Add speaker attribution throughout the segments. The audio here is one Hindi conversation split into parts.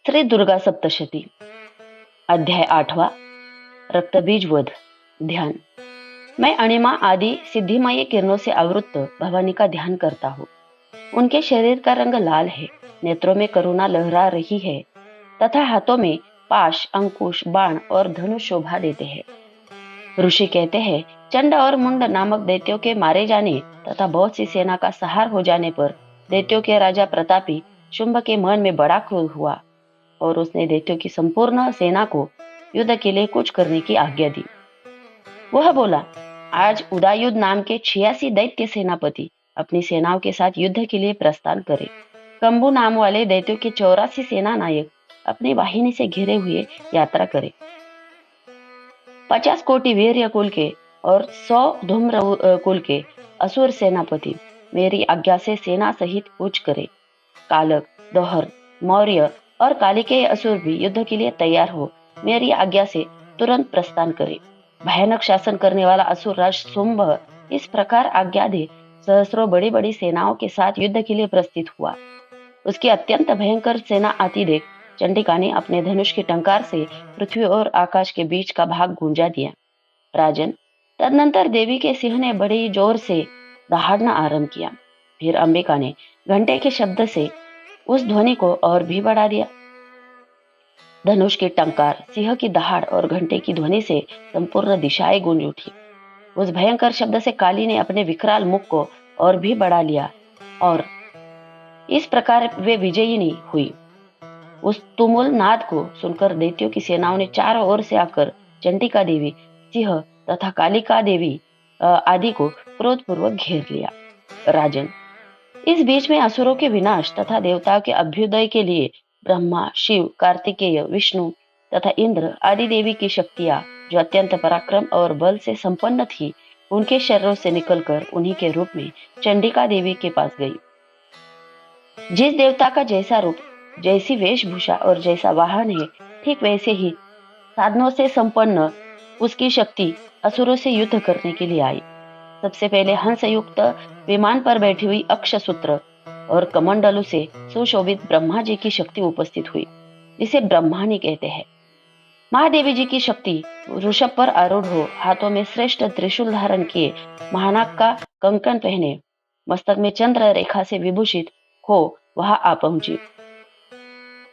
Speaker 1: श्री दुर्गा सप्तशती अध्याय 8वां रक्तबीज वध। ध्यान। मैं अणिमा आदि सिद्धिमय किरणों से आवृत्त भवानी का ध्यान करता हूँ। उनके शरीर का रंग लाल है, नेत्रों में करुणा लहरा रही है तथा हाथों में पाश, अंकुश, बाण और धनुष शोभा देते हैं। ऋषि कहते हैं, चंड और मुंड नामक दैत्यों के मारे जाने तथा बहुत सी सेना का संहार हो जाने पर दैत्यों के राजा प्रतापी शुंभ के मन में बड़ा क्रोध हुआ और उसने दैत्यों की संपूर्ण सेना को युद्ध के लिए कूच करने की आज्ञा दी। वह बोला, आज उदायुध नाम के 86 दैत्य सेनापति अपनी सेनाओं के साथ युद्ध के लिए प्रस्थान करे। कंबु नाम वाले दैत्यों के 84 सेना नायक अपनी वाहिनी से घिरे हुए यात्रा करे। 50 कोटि वीर्य कुल के और 100 धूम्र कुल के असुर सेनापति मेरी आज्ञा से सेना सहित कूच करे। कालक, दोहर, मौर्य और कालिकेय असुर भी युद्ध के लिए तैयार हो मेरी आज्ञा से तुरंत प्रस्थान करे। भयानक शासन करने वाला असुर राज शुंभ इस प्रकार आज्ञा दे सहस्रों बड़ी बड़ी सेनाओं के साथ युद्ध के लिए प्रस्थित हुआ। उसकी अत्यंत भयंकर सेना आती देख चंडिका ने अपने धनुष की टंकार से पृथ्वी और आकाश के बीच का भाग गूंजा दिया। राजन, तदनंतर देवी के सिंह ने बड़ी जोर से दहाड़ना आरंभ किया। फिर अंबिका ने घंटे के शब्द से उस ध्वनि को और भी बढ़ा दिया। धनुष की टंकार, सिंह की दहाड़ और घंटे की ध्वनि से संपूर्ण दिशाएं गूंज उठी। उस भयंकर शब्द से काली ने अपने विकराल मुख को और भी बढ़ा लिया और इस प्रकार वे विजयिनी हुई। उस तुमुल नाद को सुनकर दैत्यों की सेनाओं ने चारों ओर से आकर चंडिका देवी, सिंह तथा कालिका देवी आदि को क्रोधपूर्वक घेर लिया। राजन, इस बीच में असुरों के विनाश तथा देवताओं के अभ्युदय के लिए ब्रह्मा, शिव, कार्तिकेय, विष्णु तथा इंद्र आदि देवी की शक्तियां, जो अत्यंत पराक्रम और बल से संपन्न थी, उनके शरीरों से निकलकर उन्हीं के रूप में चंडिका देवी के पास गई। जिस देवता का जैसा रूप, जैसी वेशभूषा और जैसा वाहन है, ठीक वैसे ही साधनों से संपन्न उसकी शक्ति असुरों से युद्ध करने के लिए आई। सबसे पहले हंस युक्त विमान पर बैठी हुई अक्षसूत्र और कमंडलू से सुशोभित ब्रह्मा जी की शक्ति उपस्थित हुई, जिसे ब्रह्मानी कहते हैं। महादेवी जी की शक्ति ऋषभ पर आरूढ़ हो, हाथों में श्रेष्ठ त्रिशूल धारण किए, महानाग का कंकण पहने, मस्तक में चंद्र रेखा से विभूषित हो वहां आ पहुंची।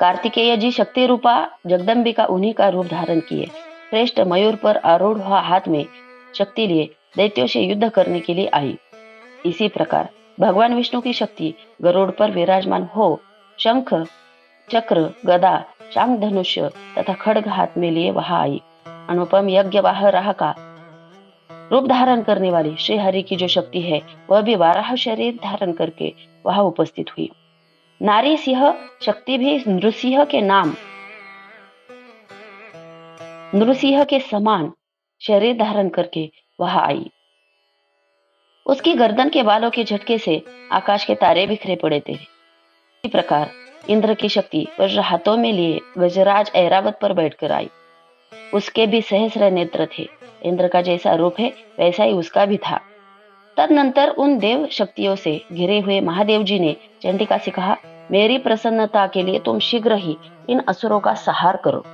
Speaker 1: कार्तिकेय जी शक्ति रूपा जगदम्बिका उन्हीं का रूप धारण किए श्रेष्ठ मयूर पर आरूढ़ हुआ हाथ में शक्ति लिए दैत्यों से युद्ध करने के लिए आई। इसी प्रकार भगवान विष्णु की शक्ति गरुड़ पर विराजमान हो शंख, चक्र, गदा, शांग धनुष्य तथा खड्ग हाथ में लिए वहां आई। अनुपम यज्ञ वाहराह का रूप धारण करने वाली श्री हरि की जो शक्ति है, वह भी वाराह शरीर धारण करके वहां उपस्थित हुई। नारी सिंह शक्ति भी नृसिंह के समान शरीर धारण करके वहां आई। उसकी गर्दन के बालों के झटके से आकाश के तारे बिखरे पड़े थे। इसी प्रकार इंद्र की शक्ति वज्र हाथों में लिए गजराज ऐरावत पर बैठकर आई। उसके भी सहस्र नेत्र थे। इंद्र का जैसा रूप है वैसा ही उसका भी था। तदनंतर उन देव शक्तियों से घिरे हुए महादेव जी ने चंडिका से कहा, मेरी प्रसन्नता के लिए तुम शीघ्र ही इन असुरों का संहार करो।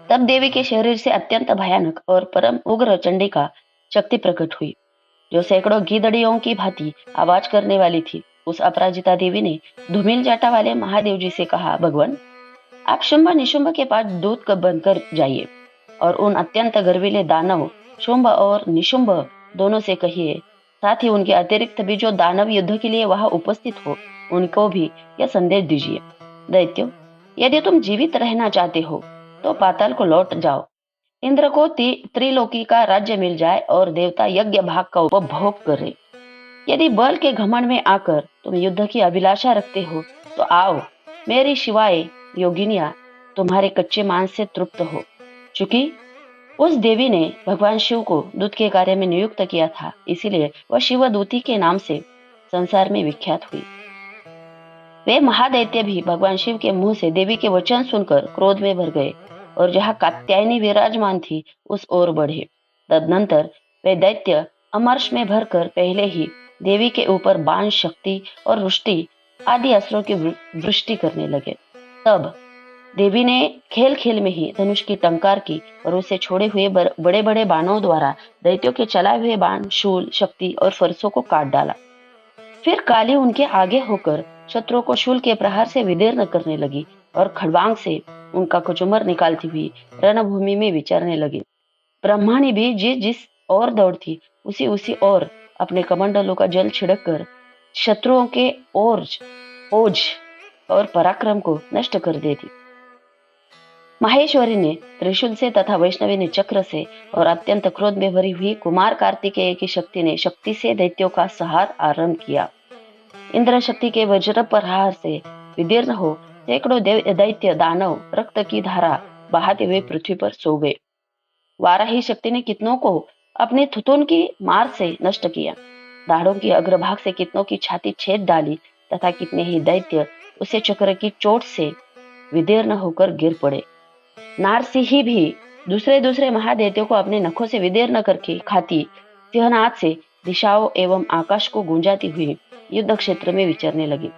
Speaker 1: तब देवी के शरीर से अत्यंत भयानक और परम उग्र चंडिका शक्ति प्रकट हुई, जो सैकड़ों गीदड़ियों की भांति आवाज करने वाली थी। उस अपराजिता देवी ने धूमिल जटा वाले महादेव जी से कहा, भगवान, आप शुंभ निशुंभ के पास दूत बनकर जाइए और उन अत्यंत गर्वीले दानव शुंभ और निशुंभ दोनों से कहिए, साथ ही उनके अतिरिक्त भी जो दानव युद्ध के लिए वहां उपस्थित हो, उनको भी यह संदेश दीजिए। दैत्यों, यदि तुम जीवित रहना चाहते हो तो पाताल को लौट जाओ। इंद्र को त्रिलोकी का राज्य मिल जाए और देवता यज्ञ भाग का उपभोग करे। यदि बल के घमंड में आकर तुम युद्ध की अभिलाषा रखते हो तो आओ, मेरी शिवाय योगिनिया तुम्हारे कच्चे मांस से तृप्त हो। चूंकि उस देवी ने भगवान शिव को दूत के कार्य में नियुक्त किया था, इसीलिए वह शिवदूती के नाम से संसार में विख्यात हुई। वे महादैत्य भी भगवान शिव के मुंह से देवी के वचन सुनकर क्रोध में भर गए और जहाँ कात्यायनी विराजमान थी उस ओर बढ़े। तदनंतर वे दैत्य अमर्ष में भरकर पहले ही देवी के ऊपर बाण, शक्ति और रुष्टि आदि अस्त्रों की वृष्टि करने लगे। तब देवी ने खेल खेल में ही धनुष की टंकार की और उसे छोड़े हुए बड़े बड़े बाणों द्वारा दैत्यों के चलाए हुए बाण, शूल, शक्ति और फरसों को काट डाला। फिर काली उनके आगे होकर शत्रुओं को शूल के प्रहार से विदीर्ण करने लगी और खड़बांग से उनका कुचुमर निकालती हुई रणभूमि में विचरने लगी। ब्रह्माणी भी जिस जिस ओर दौड़ती उसी उसी ओर अपने कमंडलों का जल छिड़क कर शत्रुओं के ओज और पराक्रम को नष्ट कर देती। माहेश्वरी ने त्रिशूल से तथा वैष्णवी ने चक्र से और अत्यंत क्रोध में भरी हुई कुमार कार्तिकेय की शक्ति ने शक्ति से दैत्यों का संहार आरंभ किया। इंद्र शक्ति के वज्र प्रहार से विदीर्ण हो सैकड़ों दैत्य दानव रक्त की धारा बहाते हुए पृथ्वी पर सो गए। वाराही शक्ति ने कितनों को अपने थुथुन की मार से नष्ट किया। दाढ़ों की अग्रभाग से कितनों की छाती छेद डाली तथा कितने ही दैत्य उसे चक्र की चोट से विदीर्ण होकर गिर पड़े। नारसिंही भी दूसरे दूसरे महादैत्यों को अपने नखों से विदीर्ण करके खाती सिंहनाद से दिशाओं एवं आकाश को गूंजाती हुई युद्ध क्षेत्र में विचरने लगी।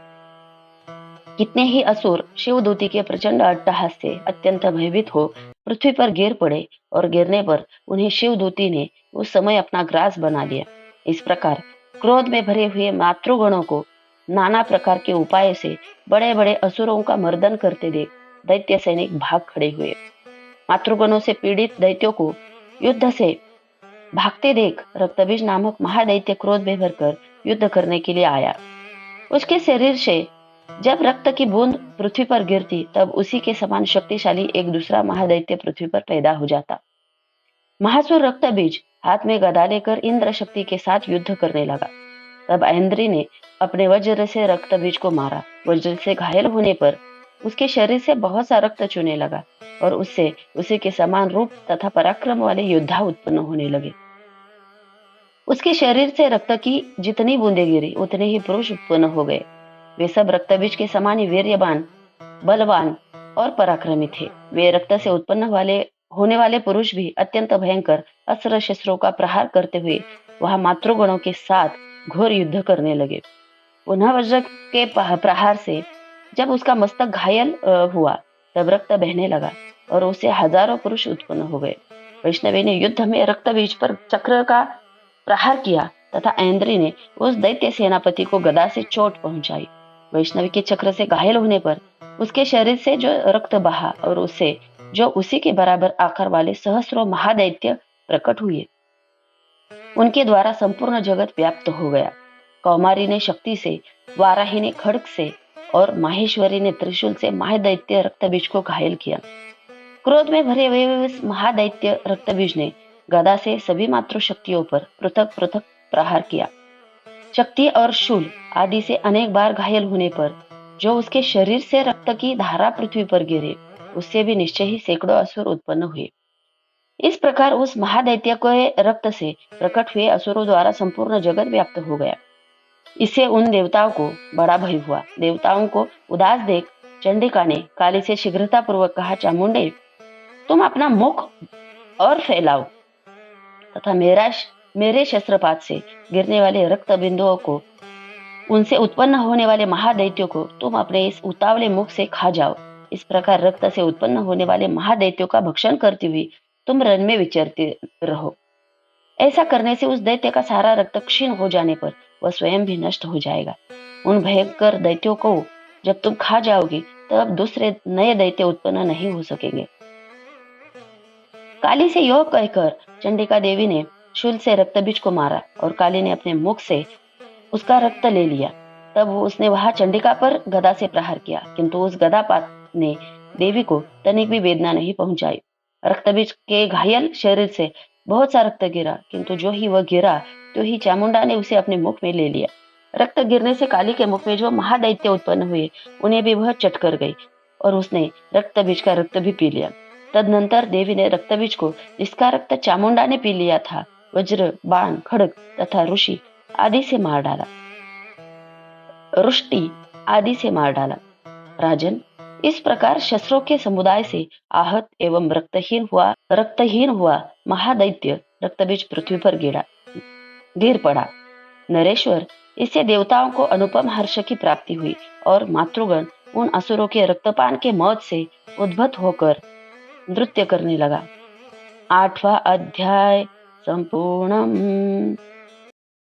Speaker 1: कितने ही असुर शिवदूती के प्रचंड अट्टहास से अत्यंत भयभीत हो पृथ्वी पर गिर पड़े और गिरने पर उन्हें शिवदूती ने उस समय अपना ग्रास बना लिया। इस प्रकार क्रोध में भरे हुए मातृगणों को नाना प्रकार के उपाय से बड़े बड़े असुरों का मर्दन करते देख दैत्य सैनिक भाग खड़े हुए। मातृगणों से पीड़ित दैत्यों को युद्ध से भागते देख रक्तबीज नामक महादैत्य क्रोध में भरकर युद्ध करने के लिए आया। उसके शरीर से जब रक्त की बूंद पृथ्वी पर गिरती तब उसी के समान शक्तिशाली एक दूसरा महादैत्य पृथ्वी पर पैदा हो जाता। महासुर रक्तबीज हाथ में गदा लेकर इंद्र शक्ति के साथ युद्ध करने लगा। तब ऐन्द्री ने अपने वज्र से रक्तबीज को मारा। वज्र से घायल होने पर उसके शरीर से बहुत सा रक्त चूने लगा और उससे उसी के समान रूप तथा पराक्रम वाले योद्धा उत्पन्न होने लगे। उसके शरीर से रक्त की जितनी बूंदें गिरी उतने ही पुरुष उत्पन्न हो गए। वे सब रक्तबीज के समान ही वीर्यवान, बलवान और पराक्रमी थे। वे रक्त से उत्पन्न होने वाले पुरुष भी अत्यंत भयंकर अस्त्र शस्त्रों का प्रहार करते हुए वहां मातृगणों के साथ घोर युद्ध करने लगे। पुनः वज्र के प्रहार से जब उसका मस्तक घायल हुआ तब रक्त बहने लगा और उससे हजारों पुरुष उत्पन्न हो गए। वैष्णवी ने युद्ध में रक्तबीज पर चक्र का प्रहार किया तथा ऐन्द्री ने उस दैत्य सेनापति को गदा से चोट पहुंचाई। वैष्णवी के चक्र से घायल होने पर उसके शरीर से जो रक्त बहा और उससे जो उसी के बराबर आकार वाले सहस्रों महादैत्य प्रकट हुए। उनके द्वारा संपूर्ण जगत व्याप्त हो गया। कौमारी ने शक्ति से, वाराही ने खड्ग से और माहेश्वरी ने त्रिशूल से महादैत्य रक्तबीज को घायल किया। क्रोध में भरे हुए उस महादैत्य रक्तबीज ने गदा से सभी मातृशक्तियों पर पृथक पृथक प्रहार किया। शक्ति और शूल आदि से अनेक बार घायल होने पर जो उसके शरीर से रक्त की धारा पृथ्वी पर गिरे उससे भी निश्चय ही सैकड़ों असुर उत्पन्न हुए। इस प्रकार उस महादैत्य के रक्त से प्रकट हुए असुरों द्वारा संपूर्ण जगत व्याप्त हो गया। इससे उन देवताओं को बड़ा भय हुआ। देवताओं को उदास देख चंडिका ने काली से शीघ्रता पूर्वक कहा, चामुंडे, तुम अपना मुख और फैलाओ तथा मेरे शस्त्रपात से गिरने वाले रक्त बिंदुओं को, उनसे उत्पन्न होने वाले महादैत्यों को तुम अपने इस उतावले मुख से खा जाओ। इस प्रकार रक्त से उत्पन्न होने वाले महादैत्यों का भक्षण करती हुई तुम रण में विचरते रहो। ऐसा करने से उस दैत्य का सारा रक्त क्षीण हो जाने पर वह स्वयं भी नष्ट हो जाएगा। उन भयंकर दैत्यों को जब तुम खा जाओगे तब दूसरे नए दैत्य उत्पन्न नहीं हो सकेंगे। काली से यह कहकर चंडिका देवी ने शूल से रक्तबीज को मारा और काली ने अपने मुख से उसका रक्त ले लिया। तब उसने वहां चंडिका पर गदा से प्रहार किया, किंतु उस गदापात ने देवी को तनिक भी वेदना नहीं पहुंचाई। रक्तबीज के घायल शरीर से बहुत सा रक्त गिरा, किंतु जो ही वह गिरा तो ही चामुंडा ने उसे अपने मुख में ले लिया। रक्त गिरने से काली के मुख में जो महादैत्य उत्पन्न हुए उन्हें भी वह चट कर गई और उसने रक्तबीज का रक्त भी पी लिया। तदनंतर देवी ने रक्तबीज को, जिसका रक्त चामुंडा ने पी लिया था, वज्र, बाण, खड्ग तथा ऋषि आदि से मार डाला, रुष्टि आदि से मार डाला। राजन, इस प्रकार शस्त्रों के समुदाय से आहत एवं रक्तहीन हुआ महादैत्य रक्तबीज पृथ्वी पर गिर पड़ा। नरेश्वर, इससे देवताओं को अनुपम हर्ष की प्राप्ति हुई और मातृगण उन असुरों के रक्तपान के मौत से उद्भत होकर नृत्य करने लगा। 8वां अध्याय संपूर्णम।